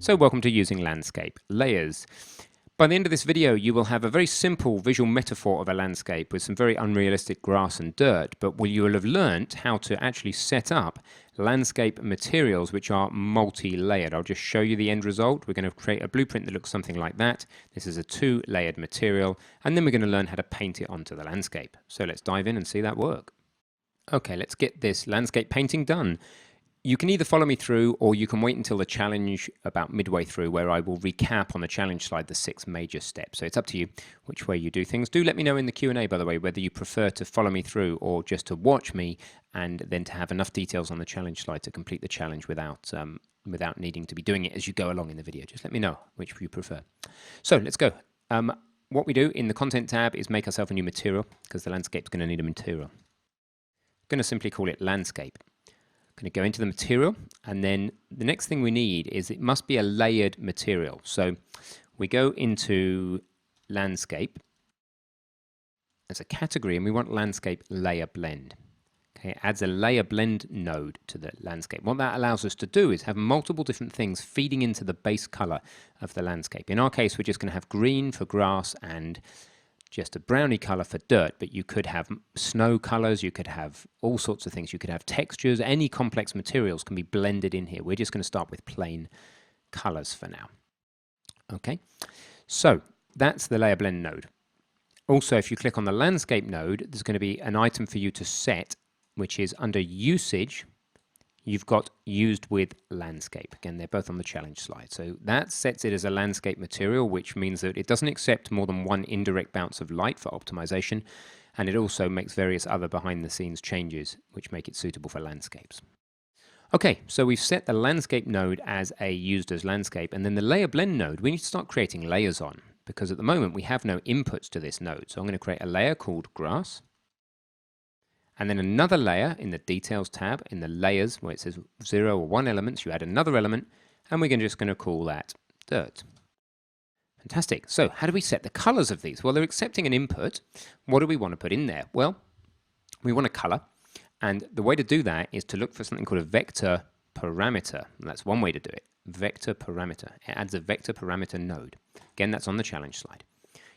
So welcome to Using Landscape Layers. By the end of this video, you will have a very simple visual metaphor of a landscape with some very unrealistic grass and dirt, but you will have learnt how to actually set up landscape materials which are multi-layered. I'll just show you the end result. We're going to create a blueprint that looks something like that. This is a 2-layered material, and then we're going to learn how to paint it onto the landscape. So let's dive in and see that work. Okay, let's get this landscape painting done. You can either follow me through or you can wait until the challenge about midway through where I will recap on the challenge slide the 6 major steps. So it's up to you which way you do things. Do let me know in the Q&A, by the way, whether you prefer to follow me through or just to watch me and then to have enough details on the challenge slide to complete the challenge without needing to be doing it as you go along in the video. Just let me know which you prefer. So let's go. What we do in the content tab is make ourselves a new material because the landscape's going to need a material. I'm going to simply call it landscape. Going to go into the material, and then the next thing we need is it must be a layered material. So we go into landscape as a category, and we want landscape layer blend. Okay, it adds a layer blend node to the landscape. What that allows us to do is have multiple different things feeding into the base color of the landscape. In our case, we're just going to have green for grass and just a browny color for dirt, but you could have snow colors, you could have all sorts of things, you could have textures, any complex materials can be blended in here. We're just going to start with plain colors for now. Okay, so that's the layer blend node. Also, if you click on the landscape node, there's going to be an item for you to set, which is under usage. You've got used with landscape. Again, they're both on the challenge slide. So that sets it as a landscape material, which means that it doesn't accept more than one indirect bounce of light for optimization. And it also makes various other behind the scenes changes, which make it suitable for landscapes. Okay, so we've set the landscape node as a used as landscape. And then the layer blend node, we need to start creating layers on, because at the moment we have no inputs to this node. So I'm going to create a layer called grass. And then another layer in the Details tab, in the Layers, where it says 0 or 1 elements, you add another element, and we're just going to call that Dirt. Fantastic. So how do we set the colors of these? Well, they're accepting an input. What do we want to put in there? Well, we want a color, and the way to do that is to look for something called a vector parameter. And that's one way to do it, vector parameter. It adds a vector parameter node. Again, that's on the challenge slide.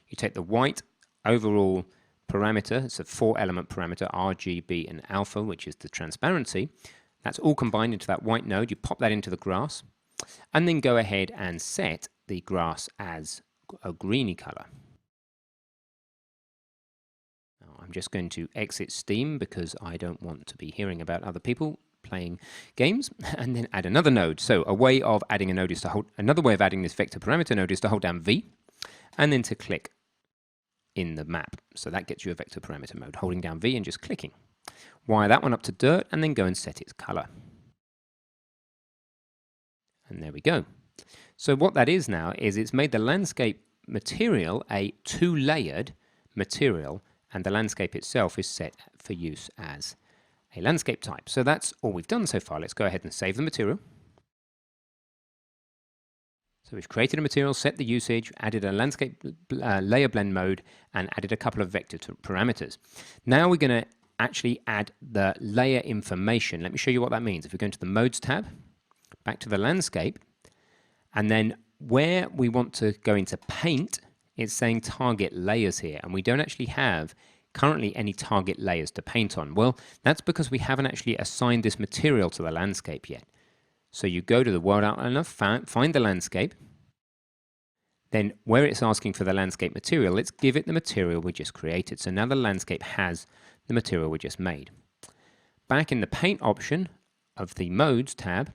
You take the white overall parameter, it's a 4-element parameter, RGB and alpha, which is the transparency. That's all combined into that white node. You pop that into the grass, and then go ahead and set the grass as a greeny color. Now, I'm just going to exit Steam because I don't want to be hearing about other people playing games, and then add another node. So a way of adding a node is to hold, another way of adding this vector parameter node is to hold down V, and then to click in the map. So that gets you a vector parameter mode, holding down V and just clicking. Wire that one up to dirt and then go and set its color. And there we go. So what that is now is it's made the landscape material a 2-layered material, and the landscape itself is set for use as a landscape type. So that's all we've done so far. Let's go ahead and save the material. So we've created a material, set the usage, added a landscape layer blend mode, and added a couple of vector parameters. Now we're going to actually add the layer information. Let me show you what that means. If we go into the Modes tab, back to the landscape, and then where we want to go into Paint, it's saying Target Layers here, and we don't actually have currently any target layers to paint on. Well, that's because we haven't actually assigned this material to the landscape yet. So you go to the World Outliner, find the landscape, then where it's asking for the landscape material, let's give it the material we just created. So now the landscape has the material we just made. Back in the Paint option of the Modes tab,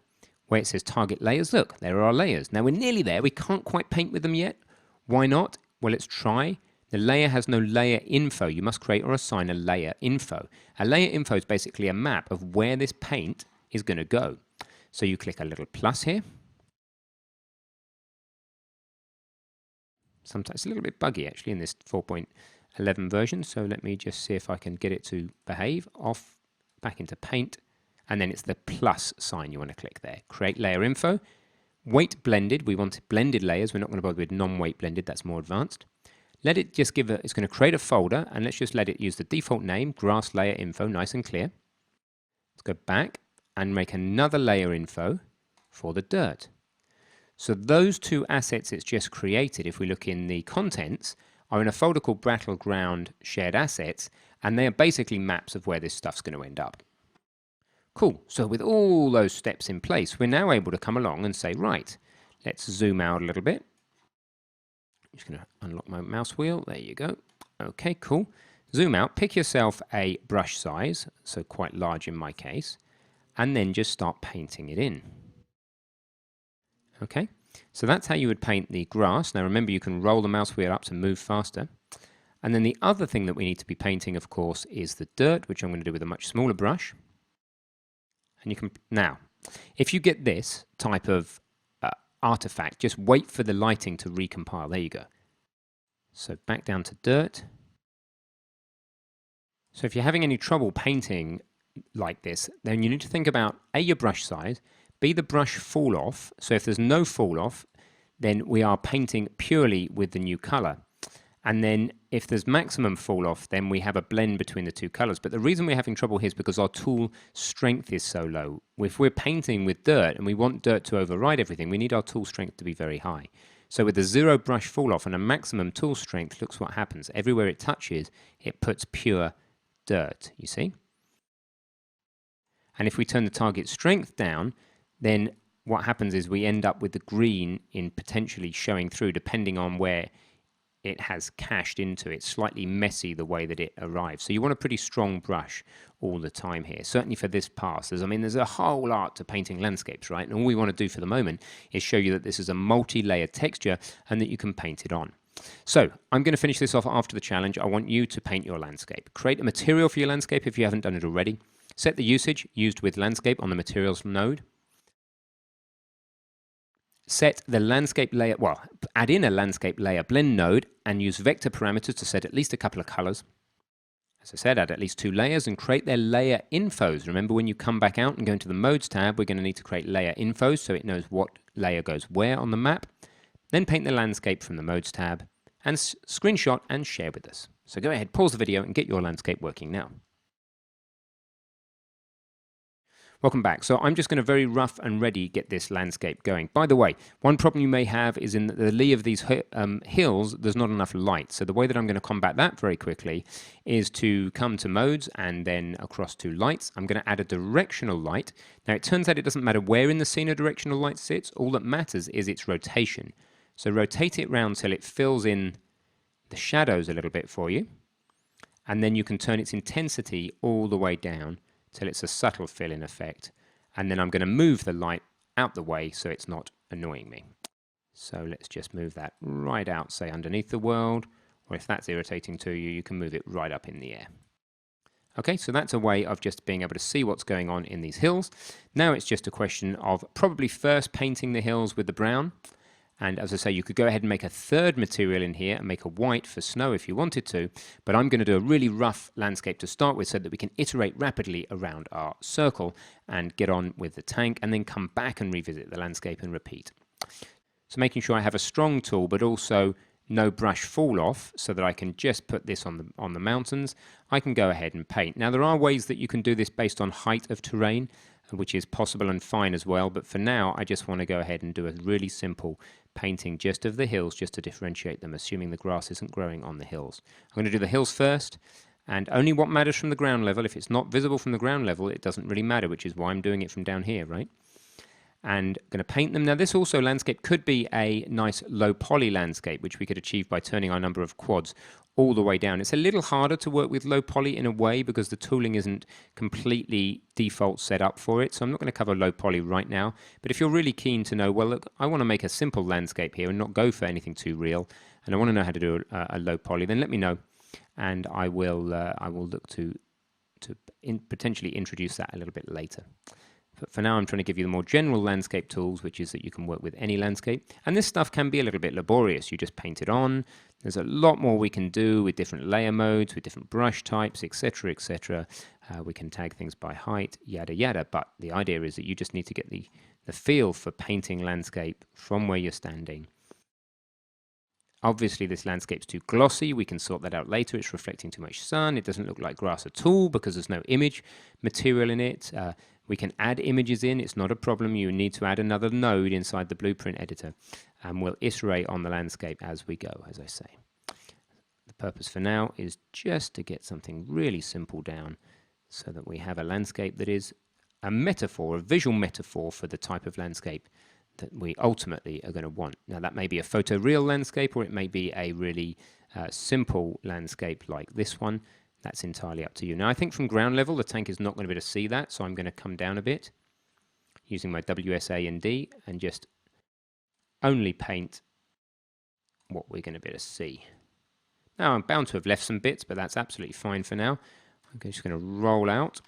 where it says Target Layers, look, there are our layers. Now we're nearly there, we can't quite paint with them yet. Why not? Well, let's try. The layer has no layer info. You must create or assign a layer info. A layer info is basically a map of where this paint is going to go. So you click a little plus here. Sometimes it's a little bit buggy actually in this 4.11 version. So let me just see if I can get it to behave. Off, back into Paint, and then it's the plus sign you want to click there. Create layer info. Weight blended, we want blended layers. We're not going to bother with non-weight blended, that's more advanced. Let it just give it's going to create a folder, and let's just let it use the default name, grass layer info, nice and clear. Let's go back and make another layer info for the dirt. So those two assets it's just created, if we look in the contents, are in a folder called Battleground Shared Assets, and they are basically maps of where this stuff's going to end up. Cool, so with all those steps in place, we're now able to come along and say, right, let's zoom out a little bit. I'm just going to unlock my mouse wheel, there you go. Okay, cool. Zoom out, pick yourself a brush size, so quite large in my case, and then just start painting it in. Okay, so that's how you would paint the grass. Now remember, you can roll the mouse wheel up to move faster. And then the other thing that we need to be painting, of course, is the dirt, which I'm going to do with a much smaller brush. And you can, now, if you get this type of artifact, just wait for the lighting to recompile. There you go. So back down to dirt. So if you're having any trouble painting like this, then you need to think about A, your brush size, B, the brush fall off. So if there's no fall off, then we are painting purely with the new color. And then if there's maximum fall off, then we have a blend between the two colors. But the reason we're having trouble here is because our tool strength is so low. If we're painting with dirt and we want dirt to override everything, we need our tool strength to be very high. So with the 0 brush fall off and a maximum tool strength, looks what happens. Everywhere it touches, it puts pure dirt, you see? And if we turn the target strength down, then what happens is we end up with the green in potentially showing through, depending on where it has cached into. It's slightly messy the way that it arrives. So you want a pretty strong brush all the time here, certainly for this pass. There's a whole art to painting landscapes, right? And all we want to do for the moment is show you that this is a multi-layered texture and that you can paint it on. So I'm going to finish this off after the challenge. I want you to paint your landscape. Create a material for your landscape if you haven't done it already. Set the usage used with landscape on the materials node. Set the landscape layer, well, add in a landscape layer blend node and use vector parameters to set at least a couple of colors. As I said, add at least 2 layers and create their layer infos. Remember, when you come back out and go into the modes tab, we're going to need to create layer infos so it knows what layer goes where on the map. Then paint the landscape from the modes tab and screenshot and share with us. So go ahead, pause the video and get your landscape working now. Welcome back. So I'm just going to very rough and ready get this landscape going. By the way, one problem you may have is in the lee of these hills, there's not enough light. So the way that I'm going to combat that very quickly is to come to modes and then across to lights. I'm going to add a directional light. Now it turns out it doesn't matter where in the scene a directional light sits. All that matters is its rotation. So rotate it round till it fills in the shadows a little bit for you. And then you can turn its intensity all the way down till it's a subtle fill-in effect. And then I'm going to move the light out the way so it's not annoying me. So let's just move that right out, say underneath the world, or if that's irritating to you, you can move it right up in the air. Okay, so that's a way of just being able to see what's going on in these hills. Now it's just a question of probably first painting the hills with the brown. And as I say, you could go ahead and make a third material in here and make a white for snow if you wanted to. But I'm going to do a really rough landscape to start with so that we can iterate rapidly around our circle and get on with the tank and then come back and revisit the landscape and repeat. So making sure I have a strong tool, but also no brush fall off so that I can just put this on the mountains. I can go ahead and paint. Now there are ways that you can do this based on height of terrain, which is possible and fine as well. But for now, I just want to go ahead and do a really simple painting just of the hills, just to differentiate them, assuming the grass isn't growing on the hills. I'm going to do the hills first, and only what matters from the ground level. If it's not visible from the ground level, it doesn't really matter, which is why I'm doing it from down here, right? And I'm going to paint them. Now this also landscape could be a nice low poly landscape, which we could achieve by turning our number of quads all the way down. It's a little harder to work with low poly in a way because the tooling isn't completely default set up for it. So I'm not going to cover low poly right now. But if you're really keen to know, well, look, I want to make a simple landscape here and not go for anything too real, and I want to know how to do a low poly, then let me know, and I will look to potentially introduce that a little bit later. But for now, I'm trying to give you the more general landscape tools, which is that you can work with any landscape. And this stuff can be a little bit laborious. You just paint it on. There's a lot more we can do with different layer modes, with different brush types, etc., etc. We can tag things by height, yada, yada. But the idea is that you just need to get the feel for painting landscape from where you're standing. Obviously, this landscape's too glossy. We can sort that out later. It's reflecting too much sun. It doesn't look like grass at all because there's no image material in it. We can add images in, it's not a problem. You need to add another node inside the blueprint editor, and we'll iterate on the landscape as we go, as I say. The purpose for now is just to get something really simple down so that we have a landscape that is a metaphor, a visual metaphor for the type of landscape that we ultimately are going to want. Now that may be a photoreal landscape, or it may be a really simple landscape like this one. That's entirely up to you. Now I think from ground level the tank is not going to be able to see that, so I'm going to come down a bit using my WSA and D and just only paint what we're going to be able to see. Now I'm bound to have left some bits, but that's absolutely fine for now. I'm just going to roll out.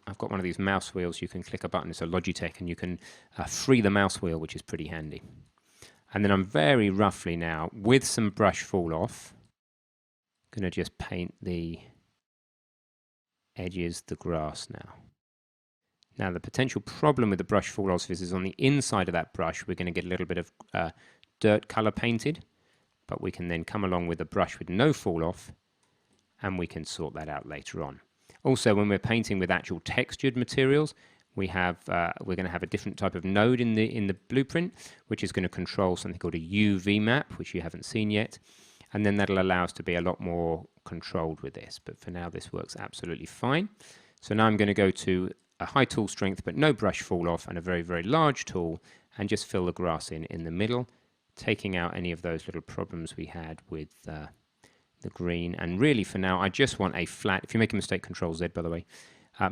I've got one of these mouse wheels. You can click a button. It's a Logitech, and you can free the mouse wheel, which is pretty handy. And then I'm very roughly now, with some brush fall off, going to just paint the edges, the grass now. Now the potential problem with the brush fall off is on the inside of that brush, we're going to get a little bit of dirt color painted, but we can then come along with a brush with no fall off, and we can sort that out later on. Also, when we're painting with actual textured materials, we're going to have a different type of node in the blueprint, which is going to control something called a UV map, which you haven't seen yet, and then that'll allow us to be a lot more controlled with this. But for now, this works absolutely fine. So now I'm going to go to a high tool strength, but no brush fall off, and a very, very large tool, and just fill the grass in the middle, taking out any of those little problems we had with the green. And really for now I just want a flat, if you make a mistake, Control Z by the way,